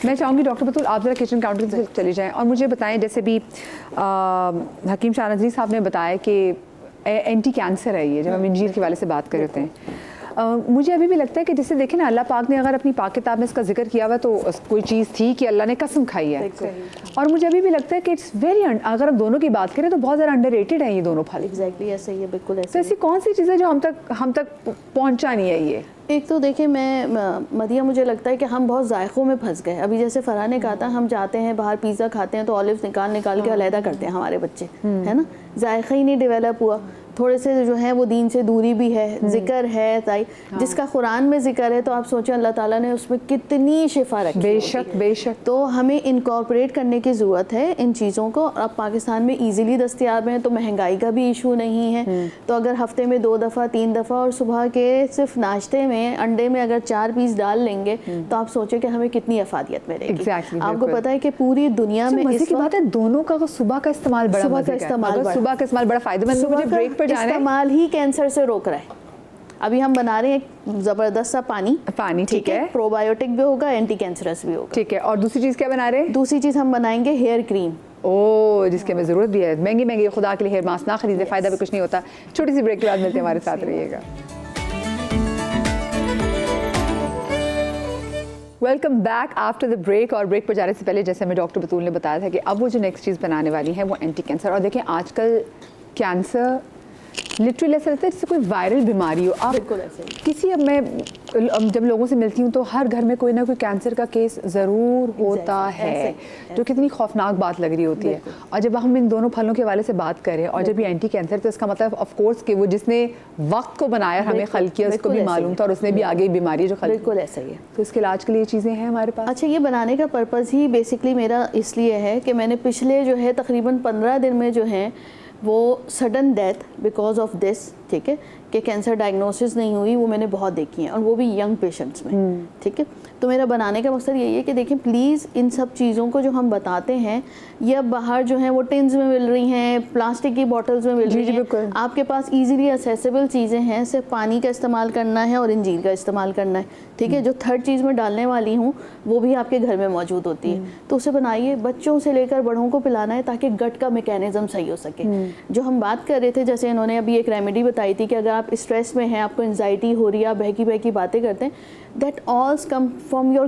मैं चाहूँगी डॉक्टर बतूल आप ज़रा किचन काउंटर से चले जाएँ और मुझे बताएं, जैसे भी हकीम शाह नज़री साहब ने बताया कि एंटी कैंसर है ये, जब हम इंजीर के वाले से बात कर रहे हैं। मुझे अभी भी लगता है कि जैसे देखें ना, अल्लाह पाक ने अगर अपनी पाक किताब में इसका जिक्र किया हुआ तो कोई चीज़ थी कि अल्लाह ने कसम खाई है। और मुझे अभी भी लगता है कि इट्स वेरी, अगर हम दोनों की बात करें तो बहुत ज़्यादा अंडररेटेड है ये दोनों फल। एग्जैक्टली ऐसा ही है, बिल्कुल ऐसा। तो ऐसी कौन सी चीज़ें जो हम तक पहुँचा नहीं है ये? एक तो देखिए मदिया, मुझे लगता है कि हम बहुत जायक़ों में फंस गए। अभी जैसे फ़रहा ने कहा था, हम जाते हैं बाहर पिज़्ज़ा खाते हैं तो ऑलिव्स निकाल के अलहदा करते हैं हमारे बच्चे, है ना, जायक़ा ही नहीं डेवलप हुआ। थोड़े से जो है वो दीन से दूरी भी है, जिक्र है ताई, जिसका कुरान में जिक्र है, तो आप सोचें अल्लाह ताला ने उसमें कितनी शिफा रखी। बेशक बेशक। तो हमें इनकॉर्पोरेट करने की ज़रूरत है इन चीज़ों को। अब पाकिस्तान में ईज़िली दस्तयाब हैं, तो महंगाई का भी इशू नहीं है। तो अगर हफ्ते में 2 दफ़ा 3 दफ़ा और सुबह के सिर्फ नाश्ते में अंडे में अगर 4 पीस डाल लेंगे तो आप सोचें कि हमें कितनी अफादियत मिलेगी। आपको पता है कि पूरी दुनिया में इस बात है, दोनों का सुबह का इस्तेमाल बड़ा फायदेमंद, मुझे ब्रेक पर जाना है। इस्तेमाल ही कैंसर से रोक रहा है। अभी हम बना रहे हैं एक ज़बरदस्त सा पानी, ठीक है, प्रोबायोटिक भी होगा, एंटी कैंसरस भी होगा, ठीक है। और दूसरी चीज़ क्या बना रहे हैं? दूसरी चीज़ हम बनाएंगे हेयर क्रीम, जिसकी हमें ज़रूरत भी है। महंगी खुदा के लिए हेयर मास्क ना खरीदें, फ़ायदा भी कुछ नहीं होता। छोटी सी ब्रेक के बाद मिलते हैं, हमारे साथ रहिएगा। Welcome back after the break. और ब्रेक पर जाने से पहले जैसे हमें डॉक्टर बतूल ने बताया था कि अब वो जो नेक्स्ट चीज़ बनाने वाली है वो एंटी कैंसर। और देखें आजकल कैंसर लिटरली ऐसा लगता है जैसे कोई वायरल बीमारी हो। आप किसी, अब मैं जब लोगों से मिलती हूँ तो हर घर में कोई ना कोई कैंसर का केस ज़रूर होता है, जो कितनी खौफनाक बात लग रही होती है। और जब हम इन दोनों फलों के हवाले से बात करें और जब ये एंटी कैंसर, तो इसका मतलब ऑफ कोर्स कि वो जिसने वक्त को बनाया, हमें खल किया, उसको भी मालूम था और उसने भी आगे बीमारी जो खल। बिल्कुल ऐसा ही है। तो इसके इलाज के लिए चीज़ें हैं हमारे पास। अच्छा, ये बनाने का पर्पज़ ही बेसिकली मेरा इसलिए है कि मैंने पिछले जो है तकरीबन 15 दिन में जो है वो sudden death because of this, ठीक है, कि कैंसर डायग्नोसिस नहीं हुई, वो मैंने बहुत देखी हैं, और वो भी यंग पेशेंट्स में, ठीक है। तो मेरा बनाने का मकसद यही है कि देखें प्लीज़ इन सब चीज़ों को जो हम बताते हैं, ये अब बाहर जो हैं वो टिन्स में मिल रही हैं, प्लास्टिक की बॉटल्स में मिल रही हैं, आपके पास ईजिली असेसिबल चीज़ें हैं, सिर्फ पानी का इस्तेमाल करना है और इंजीर का इस्तेमाल करना है, ठीक है। जो थर्ड चीज़ में डालने वाली हूँ वो भी आपके घर में मौजूद होती है, तो उसे बनाइए, बच्चों से लेकर बड़ों को पिलाना है ताकि गट का मैकेनिज्म सही हो सके। जो हम बात कर रहे थे, जैसे इन्होंने अभी एक रेमेडी बताई थी कि अगर आप स्ट्रेस में हैं, आपको एंजाइटी हो रही है, आप बहकी बहकी बातें करते हैं, that all's come from your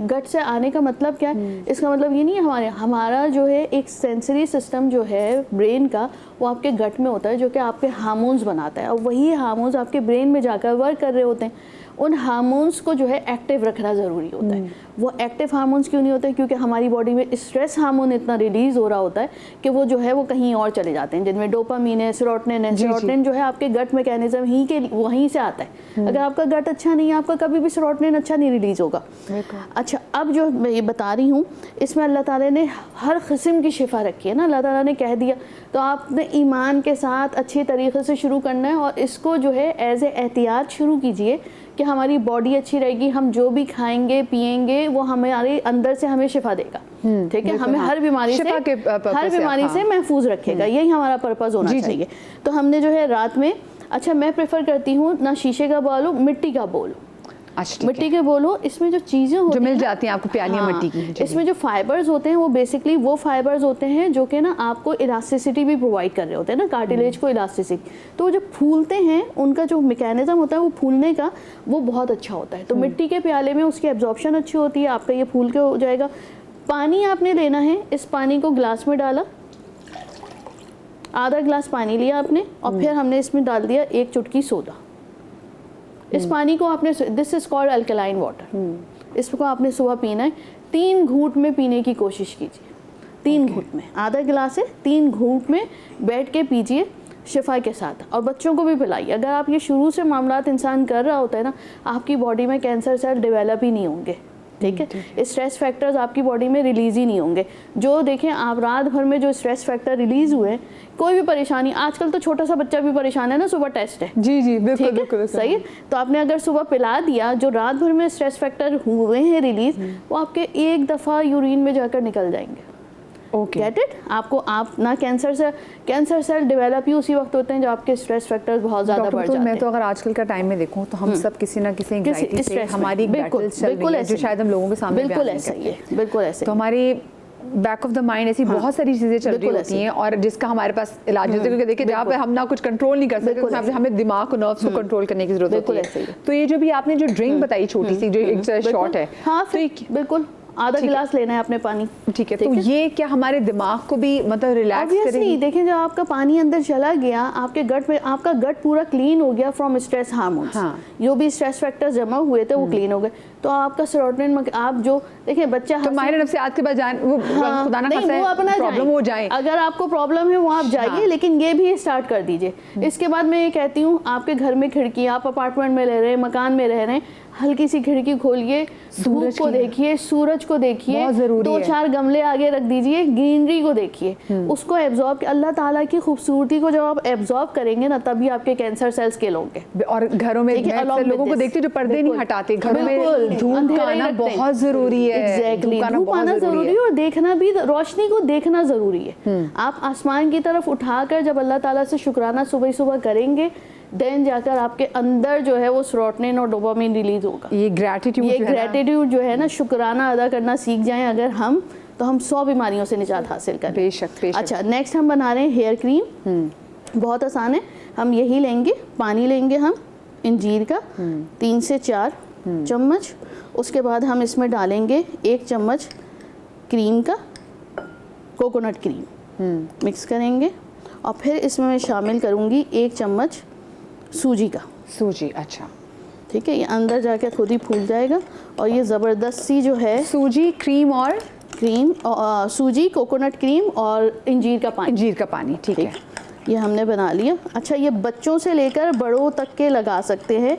gut से आने का मतलब क्या है? इसका मतलब ये नहीं है हमारा जो है एक सेंसरी सिस्टम जो है ब्रेन का, वो आपके गट में होता है, जो कि आपके हार्मोन्स बनाता है, और वही हार्मोन्स आपके ब्रेन में जाकर वर्क कर रहे होते हैं। उन हार्मोन्स को जो है एक्टिव रखना ज़रूरी होता है। वो एक्टिव हार्मोन्स क्यों नहीं होते? क्योंकि हमारी बॉडी में स्ट्रेस हार्मोन इतना रिलीज़ हो रहा होता है कि वो जो है वो कहीं और चले जाते हैं, जिनमें डोपामीन है, सेरोटोनिन है। सेरोटोनिन जो है आपके गट मैकेनिज्म ही के वहीं से आता है। अगर आपका गट अच्छा नहीं है, आपका कभी भी सेरोटोनिन अच्छा नहीं रिलीज़ होगा। अच्छा, अब जो मैं ये बता रही हूँ, इसमें अल्लाह ताला ने हर किस्म की शिफा रखी है ना, अल्लाह ताला ने कह दिया, तो आपने ईमान के साथ अच्छी तरीके से शुरू करना है, और इसको जो है एज ए एहतियात शुरू कीजिए कि हमारी बॉडी अच्छी रहेगी, हम जो भी खाएंगे पिएंगे वो हमारे अंदर से हमें शिफा देगा, ठीक है, हमें हर बीमारी से महफूज रखेगा। यही हमारा पर्पज़ होना चाहिए। तो हमने जो है रात में, अच्छा मैं प्रेफर करती हूँ ना शीशे का बोल हो, मिट्टी का बोल हो, मिट्टी के बोल हो, इसमें जो चीज़ें होती जो मिल जाती हैं आपको प्यालियाँ मिट्टी की, इसमें जो फाइबर्स होते हैं वो बेसिकली वो फाइबर्स होते हैं जो कि ना आपको इलास्टिसिटी भी प्रोवाइड कर रहे होते हैं ना, कार्टिलेज को इलास्टिसिटी। तो वो जब फूलते हैं, उनका जो मैकेनिज्म होता है वो फूलने का, वो बहुत अच्छा होता है। तो मिट्टी के प्याले में उसकी एब्जॉर्प्शन अच्छी होती है, आपका ये फूल के हो जाएगा। पानी आपने लेना है, इस पानी को ग्लास में डाला, आधा ग्लास पानी लिया आपने, और फिर हमने इसमें डाल दिया 1 चुटकी सोडा। इस पानी को आपने, this is called alkaline water, इसको आपने सुबह पीना है। 3 घूंट में पीने की कोशिश कीजिए, 3 घूंट में, आधा गिलास है, 3 घूंट में बैठ के पीजिए शिफा के साथ, और बच्चों को भी पिलाइए। अगर आप ये शुरू से मामलात इंसान कर रहा होता है ना, आपकी बॉडी में कैंसर सेल डेवलप ही नहीं होंगे, ठीक है। स्ट्रेस फैक्टर्स आपकी बॉडी में रिलीज़ ही नहीं होंगे। जो देखें आप रात भर में जो स्ट्रेस फैक्टर रिलीज़ हुए, कोई भी परेशानी, आजकल तो छोटा सा बच्चा भी परेशान है ना, सुबह टेस्ट है, जी बिल्कुल बिल्कुल सही है। तो आपने अगर सुबह पिला दिया, जो रात भर में स्ट्रेस फैक्टर हुए हैं रिलीज़, वो आपके एक दफ़ा यूरिन में जाकर निकल जाएंगे। Okay. Get it? आपको आप ना कैंसर सेल डेवलप ही उसी वक्त होते हैं जब आपके स्ट्रेस फैक्टर्स बहुत ज़्यादा डॉक्टर बढ़ तो जाते मैं हैं। तो अगर आजकल का टाइम में देखूं तो हम सब किसी ना किसी एंग्जाइटी से stress में, हमारी बिल्कुल, बैटल्स चल बिल्कुल रही है जो ऐसे ही। शायद हम लोगों के सामने बिल्कुल बयान नहीं ऐसा ही करते। है, बिल्कुल ऐसे तो ही। हमारी बैक ऑफ द माइंड ऐसी बहुत सारी चीज़ें चल रही बिल्कुल होती ऐसे हैं और जिसका हमारे पास इलाज होता है, क्योंकि देखिए जहाँ पे हम ना कुछ कंट्रोल नहीं कर सकते बिल्कुल तो ऐसे। हमें दिमाग को नर्व्स को कंट्रोल करने की जरूरत बिल्कुल होती ऐसे है। ही। तो ये जो भी आपने जो ड्रिंक बताई छोटी सी जो एक शॉट है, हाँ, तो फिर ये- बिल्कुल आधा गिलास लेना है अपने पानी। ठीक है, तो ये क्या हमारे दिमाग को भी मतलब रिलैक्स ऑब्वियसली करेगी? देखिए, जब आपका पानी अंदर चला गया, आपके गट में, आपका गट पूरा क्लीन हो गया फ्रॉम स्ट्रेस हार्मोन्स। हाँ। जो भी स्ट्रेस फैक्टर्स जमा हुए थे वो क्लीन हो गए, तो आपका सेरोटोनिन, आप जो देखिए बच्चा तो माहिर नफ्सियात के पास जान वो हाँ, खुदा ना नहीं, खास्ता वो अपना प्रॉब्लम हो जाए, अगर आपको प्रॉब्लम है वो आप जाइए, हाँ। लेकिन ये भी स्टार्ट कर दीजिए। इसके बाद मैं ये कहती हूँ, आपके घर में खिड़की, आप अपार्टमेंट में रह रहे हैं, मकान में रह रहे हैं, हल्की सी खिड़की खोलिए, धूप सूरज को की- देखिए, सूरज को देखिए, बहुत ज़रूरी दो है। चार गमले आगे रख दीजिए, ग्रीनरी को देखिए, उसको एब्जॉर्ब, अल्लाह ताला की खूबसूरती को जब आप एब्जॉर्ब करेंगे ना, तभी आपके कैंसर सेल्स किल होंगे। और घरों में देखिए, मैं along अक्सर लोगों with को this, देखती हूँ जो पर्दे नहीं बिल्कुल, हटाते, घरों बिल्कुल, में धूप का अंधेरा ही आना रखते हैं। बहुत जरूरी है। एग्जैक्टली, धूप आना जरूरी है और देखना भी, रोशनी को देखना जरूरी है। आप आसमान की तरफ उठाकर जब अल्लाह ताला से शुक्राना सुबह सुबह करेंगे, देन जाकर आपके अंदर जो है वो सेरोटोनिन और डोपामिन रिलीज होगा। ये ग्रैटिट्यूड ये ग्रेटिट्यूड जो है ना, शुक्राना अदा करना सीख जाएं अगर हम, तो हम 100 बीमारियों से निजात हासिल करें। बेशक बेशक। अच्छा, नेक्स्ट हम बना रहे हैं हेयर क्रीम। बहुत आसान है, हम यही लेंगे, पानी लेंगे हम इंजीर का 3 से 4 चम्मच। उसके बाद हम इसमें डालेंगे 1 चम्मच क्रीम का, कोकोनट क्रीम मिक्स करेंगे, और फिर इसमें मैं शामिल करूँगी 1 चम्मच सूजी का। सूजी, अच्छा ठीक है, ये अंदर जाके खुद ही फूल जाएगा, और ये ज़बरदस्त सी जो है सूजी, क्रीम और क्रीम, सूजी, कोकोनट क्रीम और इंजीर का पानी, अंजीर का पानी, ठीक है। ये हमने बना लिया। अच्छा, ये बच्चों से लेकर बड़ों तक के लगा सकते हैं।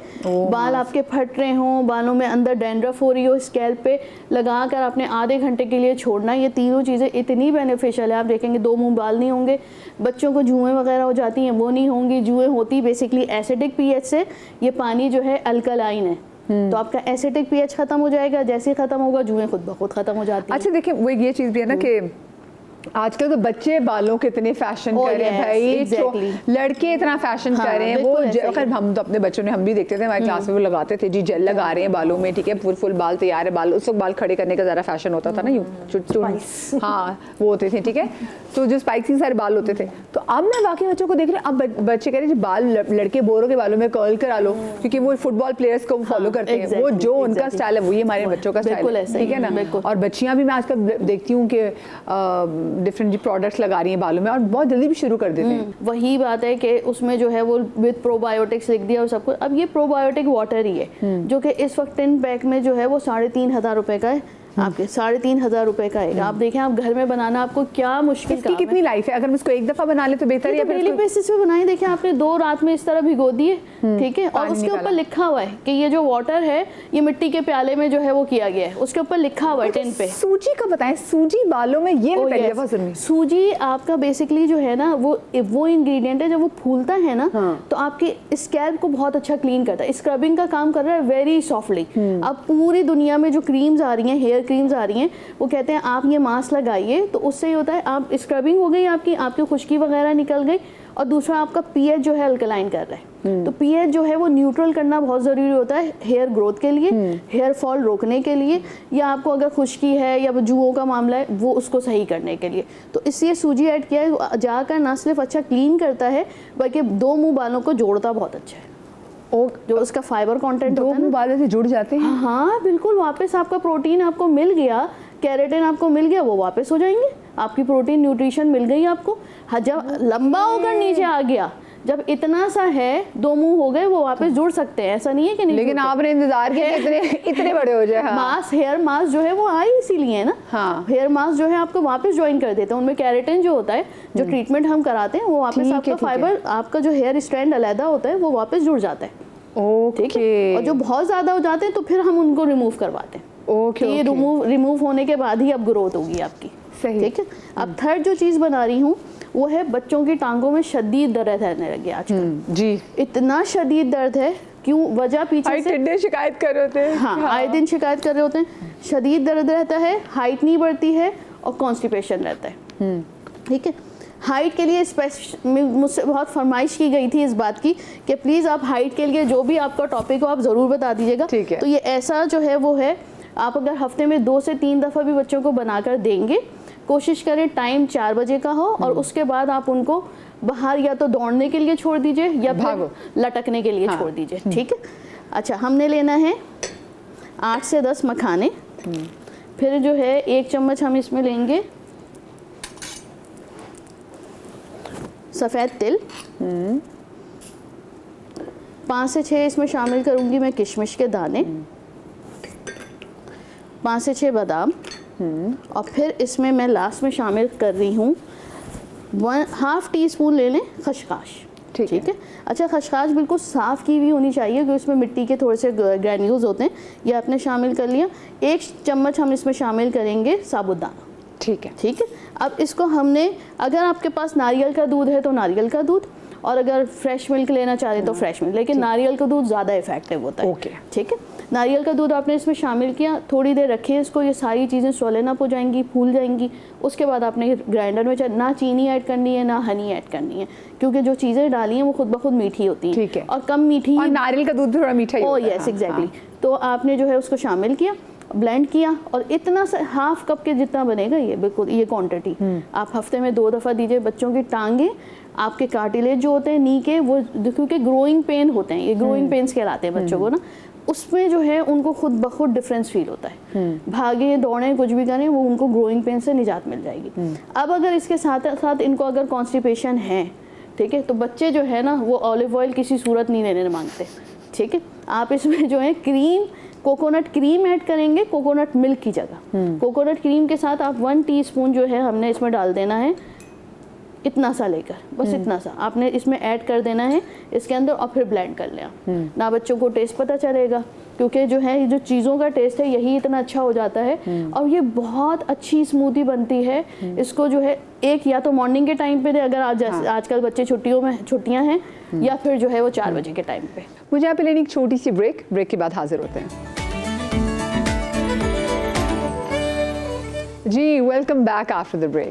बाल आपके फट रहे हों, बालों में अंदर डैंड्रफ हो रही हो, स्कैल्प पे लगा कर आपने आधे घंटे के लिए छोड़ना। ये तीनों चीज़ें इतनी बेनिफिशियल है, आप देखेंगे 2 मुंह बाल नहीं होंगे, बच्चों को जुएँ वगैरह हो जाती हैं वो नहीं होंगी। जुएँ होती बेसिकली एसिडिक पीएच से, ये पानी जो है अल्कलाइन है, तो आपका एसिडिक पीएच खत्म हो जाएगा, जैसे ही खत्म होगा जुएँ खुद ब खुद खत्म हो जाती हैं। अच्छा देखिए, वो ये चीज़ भी है ना कि आजकल तो बच्चे बालों के इतने फैशन Oh, कर रहे हैं yes, भाई, exactly. लड़के इतना फैशन हाँ, कर रहे हैं। बिल्कुल वो ऐसे ही। खैर हम तो अपने बच्चों ने, हम भी देखते थे हमारी क्लास में वो लगाते थे जी, जेल लगा रहे हैं बालों में, ठीक है, फुल बाल तैयार है, बाल उस वक्त बाल खड़े करने का ज़रा फैशन होता था ना, यूँ हाँ वो होते थे, ठीक है, तो जो स्पाइक्सी सारे बाल होते थे। तो अब मैं बाकी बच्चों को देख रहे हैं, अब बच्चे कह रहे हैं जी बाल लड़के बोरों के बालों में कर्ल करा लो, क्योंकि वो फुटबॉल प्लेयर्स को फॉलो करते हैं, वो जो उनका स्टाइल है वही हमारे बच्चों का स्टाइल बिल्कुल है, ऐसे ठीक ही, है ना। बिल्कुल। और बच्चियां भी मैं आजकल देखती हूँ कि डिफरेंट प्रोडक्ट्स लगा रही हैं बालों में और बहुत जल्दी भी शुरू कर देते हैं। वही बात है कि उसमें जो है वो विद प्रोबायोटिक्स लिख दिया और सब कुछ। अब ये प्रोबायोटिक वाटर ही है जो कि इस वक्त 10 पैक में जो है वो 3,500 रुपए का है, आपके 3,500 रुपए का आएगा। आप देखें, आप घर में बनाना आपको क्या मुश्किल इसकी काम है। कितनी लाइफ है? अगर हम इसको एक दफा बना ले तो बेहतर है या तो फिर डेली इसको- बेसिस पे बनाई। देखिए, आपने 2 रात में इस तरह भिगो दिए, ठीक है, और पानी उसके निकाला। ऊपर लिखा हुआ है कि ये जो वाटर है ये मिट्टी के प्याले में जो है वो किया गया है, उसके ऊपर लिखा हुआ है टिन पे। सूजी का बताएं, सूजी बालों में, ये मैं Oh, पहली yes. दफा सुनी। सूजी आपका बेसिकली जो है ना वो इंग्रेडिएंट है, जब वो फूलता है ना तो आपके स्कैल्प को बहुत अच्छा क्लीन करता है, स्क्रबिंग का काम कर रहा है वेरी सॉफ्टली। अब पूरी दुनिया में जो क्रीम्स आ रही हैं, हेयर क्रीम्स आ रही हैं, वो कहते हैं आप ये मास्क लगाइए तो उससे ये होता है आप स्क्रबिंग हो गई, आपकी खुश्की वगैरह निकल गई, और दूसरा आपका पीएच जो है अल्कलाइन कर रहा है। तो पीएच जो है वो न्यूट्रल करना बहुत ज़रूरी होता है हेयर ग्रोथ के लिए, हेयर फॉल रोकने के लिए, या आपको अगर खुश्की है या जुओं का मामला है वो उसको सही करने के लिए। तो इसलिए सूजी ऐड किया है, जाकर ना सिर्फ अच्छा क्लीन करता है बल्कि 2 मुंह बालों को जोड़ता बहुत अच्छा है। जो उसका फाइबर कंटेंट दो होता है मुंह ना, बालों से जुड़ जाते हैं। हाँ बिल्कुल, वापस आपका प्रोटीन आपको मिल गया, केराटिन आपको मिल गया, वो वापस हो जाएंगे, आपकी प्रोटीन न्यूट्रिशन मिल गई आपको। हाँ, जब लंबा होकर नीचे आ गया, जब इतना सा है 2 मुंह हो गए, वो वापस जुड़ सकते हैं, ऐसा नहीं है कि नहीं। लेकिन आपने इंतजार किया कि इतने बड़े हो जाए। हाँ। मास्क, हेयर मास्क जो है वो आए इसीलिए है ना। हाँ। हेयर मास्क जो है आपको वापस ज्वाइन कर देते हैं, उनमें केराटिन जो होता है, जो ट्रीटमेंट हम कराते हैं वो वापस ठीक है, आपका ठीक है। फाइबर, आपका जो हेयर स्ट्रैंड अलग होता है वो वापस जुड़ जाता है, ठीक है। ओके और जो बहुत ज्यादा हो जाते हैं तो फिर हम उनको रिमूव करवाते हैं। ओके, ये रिमूव होने के बाद ही अब ग्रोथ होगी आपकी, सही। ठीक है। अब थर्ड जो चीज़ बना रही हूँ वो है, बच्चों की टांगों में शदीद दर्द रहने लगे आजकल। जी, इतना शदीद दर्द है, क्यों? वजह पीछे से, टिड्डे शिकायत कर रहे होते हैं। हाँ, आए दिन शिकायत कर रहे होते हैं, शदीद दर्द रहता है, हाइट नहीं बढ़ती है, और कॉन्स्टिपेशन रहता है। ठीक है, हाइट के लिए मुझसे बहुत फरमाइश की गई थी इस बात की कि प्लीज़ आप हाइट के लिए जो भी आपका टॉपिक हो आप ज़रूर बता दीजिएगा। ठीक है। तो ये ऐसा जो है वो है, आप अगर हफ्ते में 2 से 3 दफ़ा भी बच्चों को बनाकर देंगे, कोशिश करें टाइम 4 बजे का हो और उसके बाद आप उनको बाहर या तो दौड़ने के लिए छोड़ दीजिए या फिर लटकने के लिए छोड़ दीजिए। ठीक है, अच्छा हमने लेना है 8 से 10 मखाने, फिर जो है 1 चम्मच हम इसमें लेंगे सफ़ेद तिल, 5 से 6 इसमें शामिल करूंगी मैं किशमिश के दाने, 5 से 6 बादाम, और फिर इसमें मैं लास्ट में शामिल कर रही हूँ 1/2 टीस्पून ले लें खसखस। ठीक है, अच्छा खसखस बिल्कुल साफ़ की हुई होनी चाहिए क्योंकि उसमें मिट्टी के थोड़े से ग्रैन्यूल्स होते हैं, ये आपने शामिल कर लिया। 1 चम्मच हम इसमें शामिल करेंगे साबुदाना। ठीक है, ठीक है, अब इसको हमने, अगर आपके पास नारियल का दूध है तो नारियल का दूध, और अगर फ्रेश मिल्क लेना चाह रहे तो फ्रेश मिल्क, लेकिन नारियल का दूध ज़्यादा इफेक्टिव होता है। ओके। ठीक है, नारियल का दूध आपने इसमें शामिल किया, थोड़ी देर रखिए इसको, ये सारी चीज़ें सोलन अप हो जाएंगी, फूल जाएंगी। उसके बाद आपने ग्राइंडर में ना चीनी ऐड करनी है ना हनी ऐड करनी है, क्योंकि जो चीज़ें डाली हैं वो खुद ब खुद मीठी होती हैं। ठीक है। और कम मीठी, और नारियल का दूध थोड़ा मीठा ही होता है। Yes exactly. तो आपने जो है उसको शामिल किया, ब्लेंड किया, और इतना सा 1/2 कप के जितना बनेगा ये, बिल्कुल ये क्वांटिटी आप हफ्ते में 2 दफ़ा दीजिए। बच्चों की टांगे, आपके कार्टिलेज जो होते हैं नी के, वो क्योंकि ग्रोइंग पेन होते हैं, ये ग्रोइंग पेन्स कहलाते हैं बच्चों को ना, उसमें जो है उनको खुद ब खुद डिफरेंस फील होता है। भागे दौड़ें कुछ भी करें, वो उनको ग्रोइंग पेन से निजात मिल जाएगी। अब अगर इसके साथ साथ इनको अगर कॉन्स्टिपेशन है, ठीक है, तो बच्चे जो है ना वो ऑलिव ऑयल किसी सूरत नहीं लेने मांगते। ठीक है, आप इसमें जो है क्रीम, कोकोनट क्रीम ऐड करेंगे कोकोनट मिल्क की जगह। कोकोनट क्रीम के साथ आप 1 टीस्पून जो है हमने इसमें डाल देना है, इतना सा लेकर, बस इतना सा आपने इसमें ऐड कर देना है इसके अंदर, और फिर ब्लेंड कर लें। ना बच्चों को टेस्ट पता चलेगा, क्योंकि जो है ये जो चीज़ों का टेस्ट है यही इतना अच्छा हो जाता है, और ये बहुत अच्छी स्मूदी बनती है। इसको जो है एक या तो मॉर्निंग के टाइम पे दे, अगर आजकल बच्चे छुट्टियां हैं, या फिर जो है वो 4 बजे के टाइम पे। मुझे यहाँ पे लेनी एक छोटी सी ब्रेक के बाद हाजिर होते हैं। जी welcome back after the break.